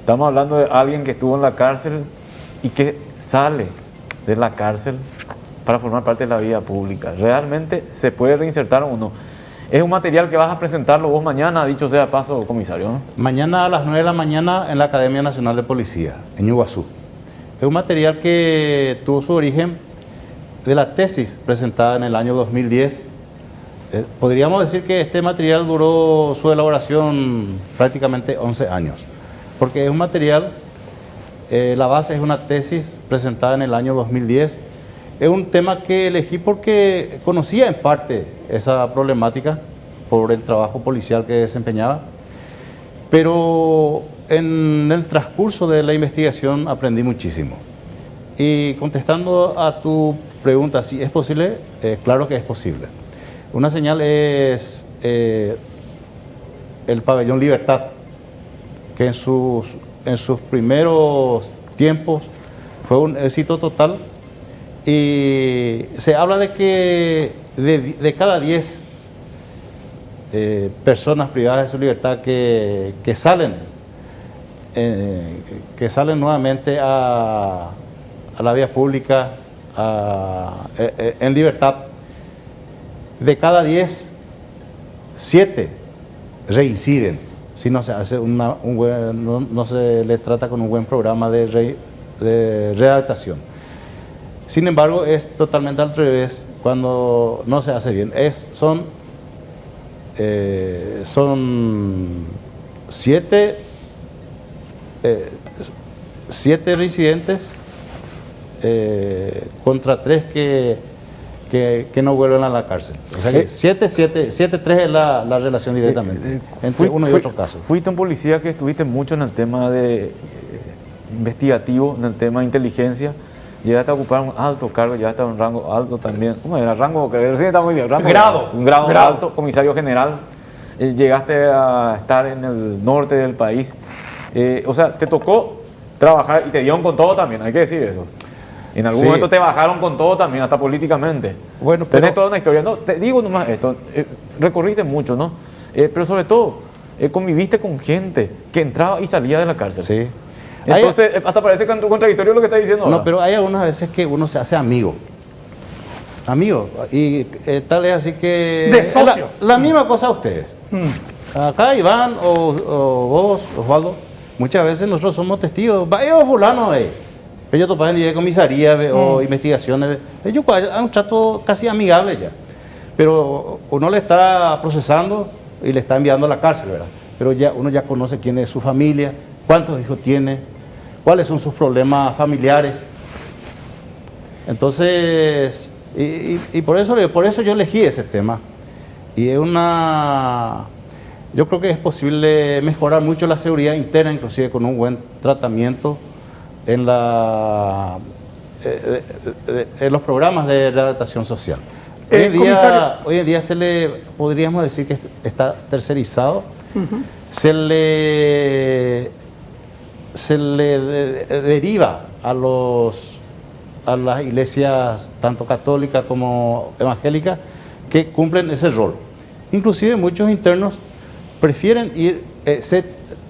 Estamos hablando de alguien que estuvo en la cárcel y que sale de la cárcel para formar parte de la vida pública. ¿Realmente se puede reinsertar o no? Es un material que vas a presentarlo vos mañana, dicho sea de paso, comisario, ¿no? Mañana a las 9 de la mañana en la Academia Nacional de Policía, en Iguazú. Es un material que tuvo su origen de la tesis presentada en el año 2010. Podríamos decir que este material duró su elaboración prácticamente 11 años, porque es un material, la base es una tesis presentada en el año 2010. Es un tema que elegí porque conocía en parte esa problemática por el trabajo policial que desempeñaba, pero en el transcurso de la investigación aprendí muchísimo. Y contestando a tu pregunta, si es posible, claro que es posible. Una señal es el pabellón Libertad, que en sus primeros tiempos fue un éxito total. Y se habla de que de cada 10 personas privadas de su libertad que salen nuevamente a la vía pública en libertad, de cada 10, 7 reinciden si no se hace no se les trata con un buen programa de readaptación. Sin embargo, es totalmente al revés cuando no se hace bien. Son 7 reincidentes contra 3 que no vuelven a la cárcel. O sea que 7-3 es la relación directamente entre uno y otro caso. Fuiste un policía que estuviste mucho en el tema de investigativo, en el tema de inteligencia. Llegaste a ocupar un alto cargo, llegaste a un rango alto también. ¿Cómo era? Rango, recién está muy bien. Un grado alto, comisario general. Llegaste a estar en el norte del país. O sea, te tocó trabajar y te dieron con todo también, hay que decir eso. En algún momento te bajaron con todo también, hasta políticamente. Bueno, tenés toda una historia. No, te digo nomás esto, recorriste mucho, ¿no? Pero sobre todo, conviviste con gente que entraba y salía de la cárcel. Sí. Entonces, hasta parece contradictorio lo que está diciendo ahora. No, pero hay algunas veces que uno se hace amigo. Y tal es así que... De socio. La misma cosa a ustedes. Acá Iván o vos, Osvaldo, muchas veces nosotros somos testigos. Ellos fulano, ellos topan de comisaría o investigaciones. Ellos hay un trato casi amigable ya. Pero uno le está procesando y le está enviando a la cárcel, ¿verdad? Pero uno ya conoce quién es su familia, cuántos hijos tiene, cuáles son sus problemas familiares. Entonces, y por eso yo elegí ese tema. Y yo creo que es posible mejorar mucho la seguridad interna, inclusive con un buen tratamiento en los programas de readaptación social. Hoy en día podríamos decir que está tercerizado. Se le deriva a las iglesias tanto católicas como evangélicas que cumplen ese rol. Inclusive muchos internos prefieren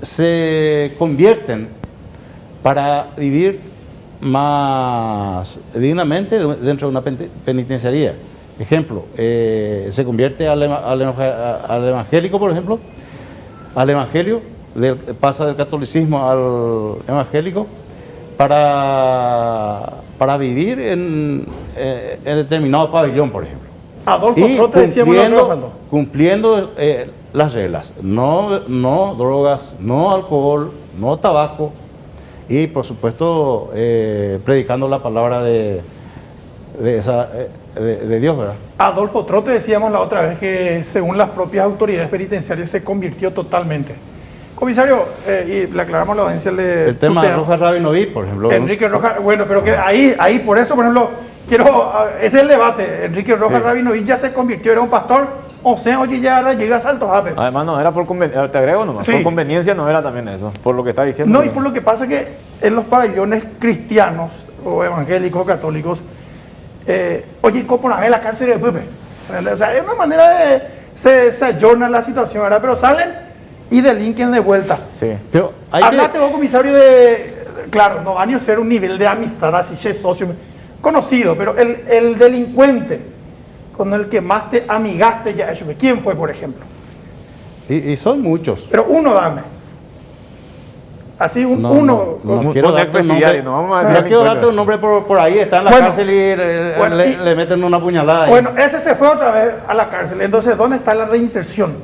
se convierten para vivir más dignamente dentro de una penitenciaría. Ejemplo, se convierte al evangélico, por ejemplo, al evangelio, pasa del catolicismo al evangélico para vivir en determinado pabellón, por ejemplo. Adolfo, y cumpliendo las reglas, no drogas, no alcohol, no tabaco y por supuesto predicando la palabra de Dios, ¿verdad? Adolfo Trote, decíamos la otra vez que según las propias autoridades penitenciarias se convirtió totalmente. Comisario, y le aclaramos a la audiencia el tema de Rojas Rabinoví, por ejemplo. Enrique Rojas, bueno, pero que ahí por eso, por ejemplo, ese es el debate. Enrique Rojas Rabinoví ya se convirtió, era un pastor, o sea, oye, ya ahora llega a Salto Jape. Además no era por conveniencia, te agrego nomás, por conveniencia no era también eso, por lo que está diciendo. No, y por lo que pasa que en los pabellones cristianos, o evangélicos, católicos, oye, ¿cómo la cárcel de Pepe? O sea, es una manera de se ayorna la situación, ¿verdad? Pero salen y delinquen de vuelta. Sí. Pero Hablate vos, comisario, claro, no van a ser un nivel de amistad así, che, socio, conocido, pero el delincuente con el que más te amigaste ya, ¿quién fue, por ejemplo? Y son muchos. Pero uno dame. Así No, uno. no quiero darte un nombre. No quiero darte un nombre por ahí, está en la cárcel y le meten una puñalada. Bueno, ese se fue otra vez a la cárcel. Entonces, ¿dónde está la reinserción?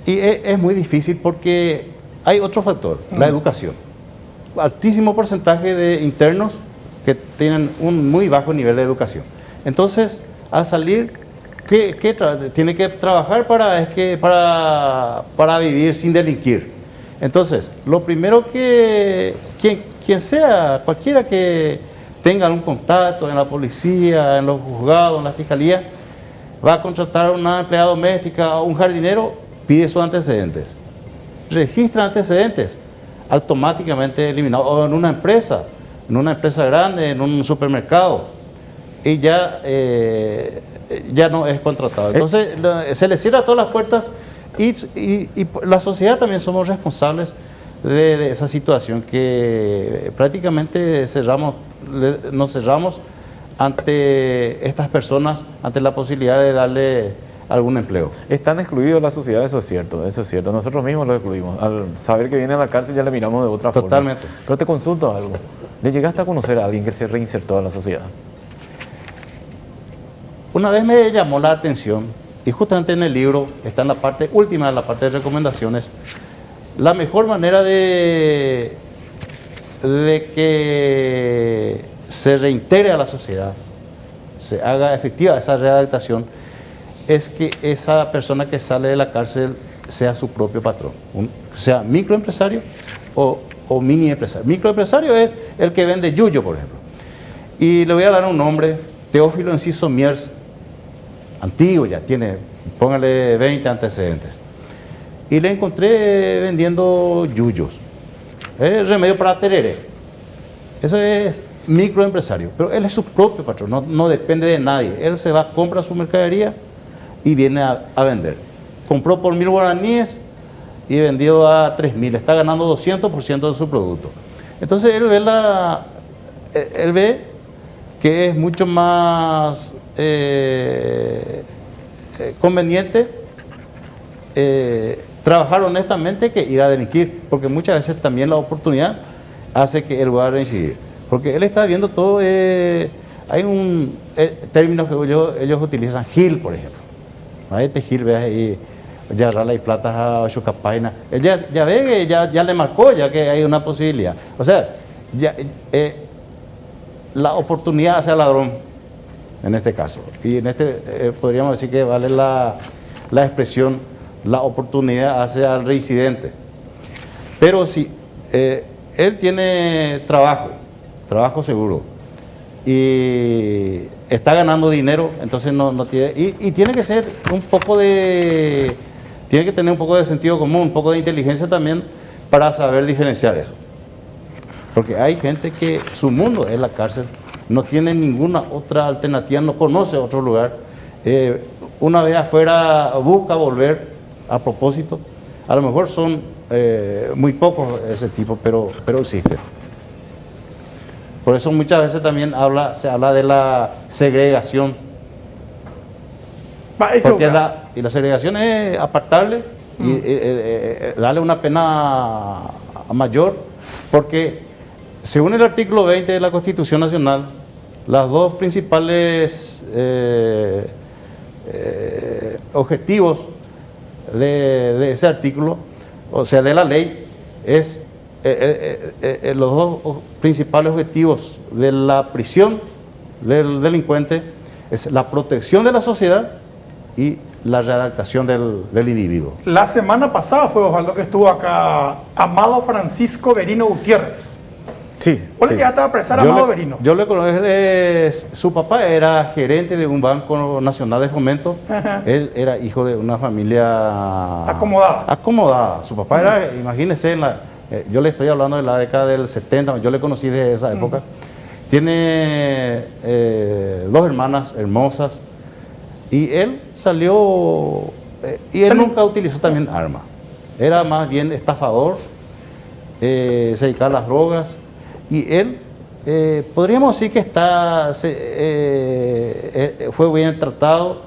Y es muy difícil porque hay otro factor, la educación. Altísimo porcentaje de internos que tienen un muy bajo nivel de educación. Entonces, al salir, tiene que trabajar para vivir sin delinquir. Entonces, lo primero que quien sea, cualquiera que tenga algún contacto en la policía, en los juzgados, en la fiscalía, va a contratar a una empleada doméstica o un jardinero, pide sus antecedentes. Registra antecedentes, automáticamente eliminado. O en una empresa grande, en un supermercado, y ya no es contratado. Entonces, se le cierra todas las puertas. Y la sociedad también somos responsables de esa situación que prácticamente nos cerramos ante estas personas, ante la posibilidad de darle algún empleo. Están excluidos de la sociedad, eso es cierto. Nosotros mismos los excluimos. Al saber que viene a la cárcel ya le miramos de otra forma. Totalmente. Pero te consulto algo. ¿Le llegaste a conocer a alguien que se reinsertó a la sociedad? Una vez me llamó la atención, y justamente en el libro está en la parte última, en la parte de recomendaciones, la mejor manera de que se reintegre a la sociedad, se haga efectiva esa readaptación, es que esa persona que sale de la cárcel sea su propio patrón, sea microempresario o mini empresario. Microempresario es el que vende yuyo, por ejemplo. Y le voy a dar un nombre, Teófilo Enciso Miers, antiguo ya, póngale 20 antecedentes. Y le encontré vendiendo yuyos, remedio para tereré. Eso es microempresario, pero él es su propio patrón, no depende de nadie. Él se va, compra su mercadería y viene a vender. Compró por 1.000 guaraníes y vendió a 3.000, está ganando 200% de su producto. Entonces él ve que es mucho más conveniente trabajar honestamente que ir a delinquir, porque muchas veces también la oportunidad hace que él vaya a reincidir, porque él está viendo todo. Hay un término que ellos utilizan, Gil, por ejemplo. Ahí te Gil, ve ahí, ya rala y plata a Chucapaina. Él ya ve que ya le marcó, ya que hay una posibilidad. O sea, la oportunidad hace al ladrón, en este caso. Y en podríamos decir que vale la expresión, la oportunidad hace al reincidente. Pero si él tiene trabajo seguro, y está ganando dinero, entonces no tiene, y tiene que ser tiene que tener un poco de sentido común, un poco de inteligencia también para saber diferenciar eso. Porque hay gente que su mundo es la cárcel, no tiene ninguna otra alternativa, no conoce otro lugar. Una vez afuera busca volver a propósito. A lo mejor son muy pocos de ese tipo, pero existen. Por eso muchas veces también se habla de la segregación. Porque la segregación es apartarle y darle una pena mayor, porque según el artículo 20 de la Constitución Nacional, los dos principales objetivos de ese artículo, o sea, de la ley, es los dos principales objetivos de la prisión del delincuente es la protección de la sociedad y la readaptación del individuo. La semana pasada fue, Osvaldo, que estuvo acá Amado Francisco Verino Gutiérrez. Sí. ¿Vos le llegaste a apresar a Amado Verino? Yo le conozco, su papá era gerente de un banco nacional de fomento. Ajá. Él era hijo de una familia acomodada. Su papá era, imagínense, yo le estoy hablando de la década del 70, yo le conocí de esa época. Tiene 2 hermanas hermosas y él salió y él nunca utilizó también arma. Era más bien estafador, se dedicaba a las drogas, y él, podríamos decir que fue bien tratado,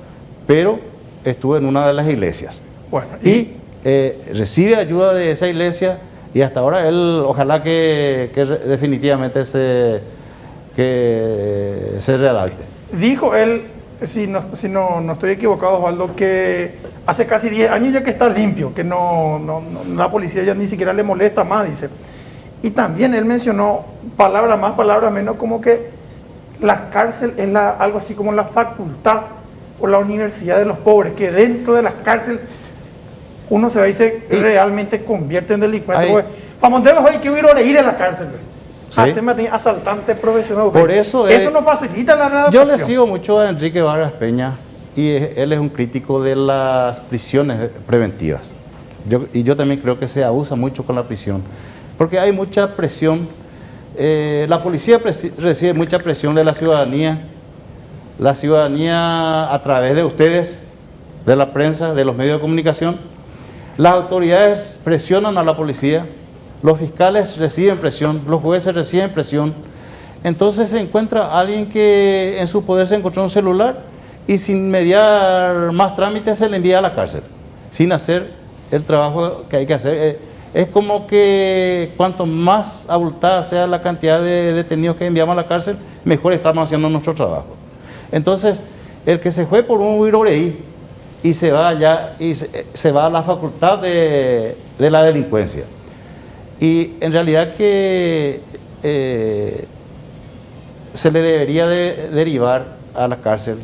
pero estuvo en una de las iglesias. Bueno, y recibe ayuda de esa iglesia, y hasta ahora él, ojalá que definitivamente se redacte. Dijo él, si no estoy equivocado, Osvaldo, que hace casi 10 años ya que está limpio, que la policía ya ni siquiera le molesta más, dice. Y también él mencionó, palabra más, palabra menos, como que la cárcel es algo así como la facultad o la universidad de los pobres, que dentro de la cárcel uno se va y se realmente convierte en delincuente. Para Montero hay que ir a la cárcel, ¿sí? Hacerme asaltante profesional. Por eso no facilita la readaptación. Yo le sigo mucho a Enrique Vargas Peña, y él es un crítico de las prisiones preventivas. Yo también creo que se abusa mucho con la prisión, porque hay mucha presión. La policía recibe mucha presión de la ciudadanía a través de ustedes, de la prensa, de los medios de comunicación. Las autoridades presionan a la policía, los fiscales reciben presión, los jueces reciben presión. Entonces se encuentra alguien que en su poder se encontró un celular y sin mediar más trámites se le envía a la cárcel, sin hacer el trabajo que hay que hacer. Es como que cuanto más abultada sea la cantidad de detenidos que enviamos a la cárcel, mejor estamos haciendo nuestro trabajo. Entonces, el que se fue por un huiroreí y se va allá, y se va a la facultad de la delincuencia. Y en realidad que se le debería de derivar a la cárcel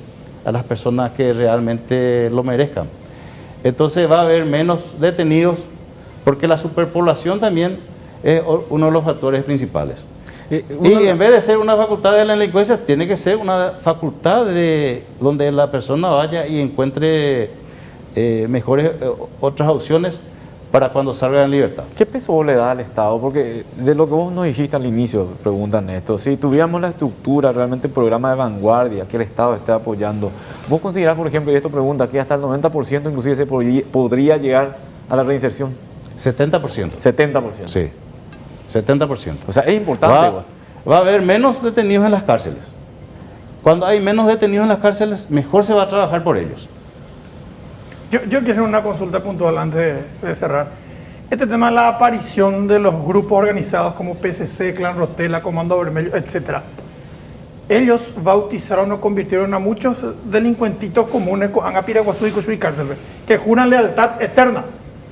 a las personas que realmente lo merezcan. Entonces va a haber menos detenidos, porque la superpoblación también es uno de los factores principales. Y en vez de ser una facultad de la delincuencia, tiene que ser una facultad donde la persona vaya y encuentre mejores otras opciones para cuando salga en libertad. ¿Qué peso vos le das al Estado? Porque de lo que vos nos dijiste al inicio, preguntan esto, si tuviéramos la estructura, realmente el programa de vanguardia que el Estado esté apoyando, ¿vos considerás, por ejemplo, y esto pregunta, que hasta el 90% inclusive se podría llegar a la reinserción? 70%. 70%. Sí, 70%. O sea, es importante. Va a haber menos detenidos en las cárceles. Cuando hay menos detenidos en las cárceles, mejor se va a trabajar por ellos. Yo quiero hacer una consulta puntual antes de cerrar. Este tema de la aparición de los grupos organizados como PCC, Clan Rostela, Comando Vermelho, etc. Ellos bautizaron o convirtieron a muchos delincuentitos comunes en Apiraguazú y Cochuy cárcel, que juran lealtad eterna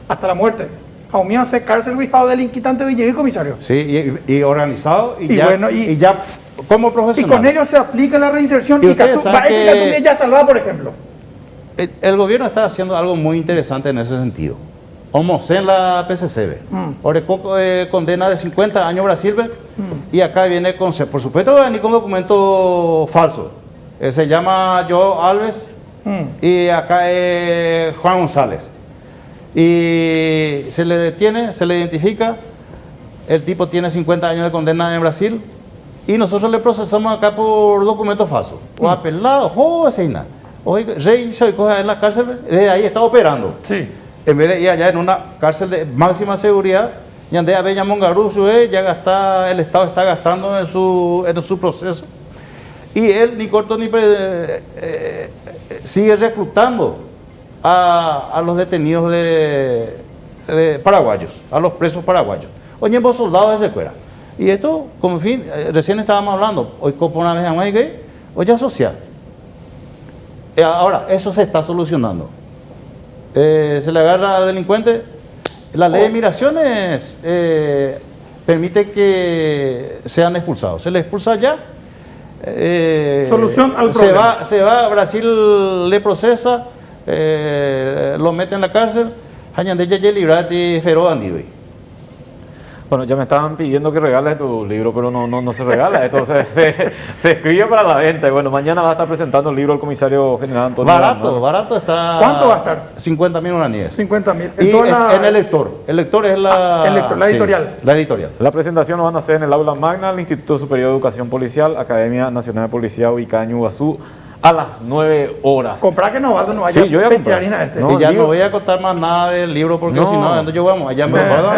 hasta la muerte. A mí hace cárcel, hijado delinquitante, y comisario. Sí, y organizado, y ya como profesional. Y con ellos se aplica la reinserción. Y Catú ya salvada, por ejemplo. El gobierno está haciendo algo muy interesante en ese sentido. En la PCCB. Oreco condena de 50 años Brasil, y acá viene con, por supuesto, va a venir con documento falso. Se llama Joe Alves, y acá es Juan González. Y se le detiene, se le identifica, el tipo tiene 50 años de condena en Brasil, y nosotros le procesamos acá por documento falso. O apelado, Seina. Oiga, Rey se coge en la cárcel, desde ahí está operando. Sí. En vez de ir allá en una cárcel de máxima seguridad, ya ande a Bella Mongaruzo, el Estado está gastando en su proceso. Y él, ni corto ni sigue reclutando a los detenidos de paraguayos, a los presos paraguayos. Oye, vos soldados de secuela. Y esto, como en fin, recién estábamos hablando, hoy copo una vez a más gay, hoy ya social. Ahora, eso se está solucionando. Se le agarra al delincuente. La ley de migraciones permite que sean expulsados. Se le expulsa ya. Solución al problema. Se va, Brasil le procesa, lo mete en la cárcel. Bueno, ya me estaban pidiendo que regales tu libro, pero no se regala, esto se escribe para la venta. Y bueno, mañana va a estar presentando el libro el comisario general Antonio. Barato está. ¿Cuánto va a estar? 50.000 guaraníes. 50.000. En el lector. El lector es la editorial. Sí, la editorial. La presentación lo van a hacer en el aula magna del Instituto Superior de Educación Policial, Academia Nacional de Policía ubicada en Iguazú, a las 9 horas. Comprar que Osvaldo no vaya Sí, yo voy a comprar. Pecharina este. No, y ya digo- no voy a contar más nada del libro porque No. si no, ¿dónde yo vamos? Allá me acuerdo.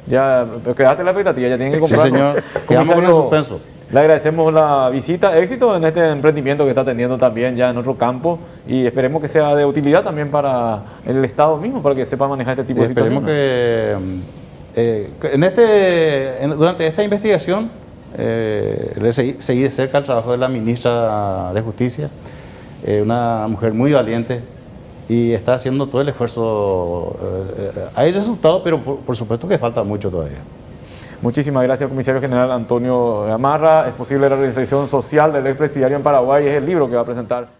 Ya, pero quedaste la expectativa, ya tienen que Sí, comprar. señor. Quedamos con el suspenso. Le agradecemos la visita, éxito en este emprendimiento que está teniendo también ya en otro campo y esperemos que sea de utilidad también para el Estado mismo, para que sepa manejar este tipo de Esperemos situaciones. que durante esta investigación le seguí de cerca el trabajo de la ministra de Justicia, una mujer muy valiente y está haciendo todo el esfuerzo. Hay resultados, pero por supuesto que falta mucho todavía. Muchísimas gracias, comisario general Antonio Gamarra. Es posible la realización social del expresidiario en Paraguay, es el libro que va a presentar.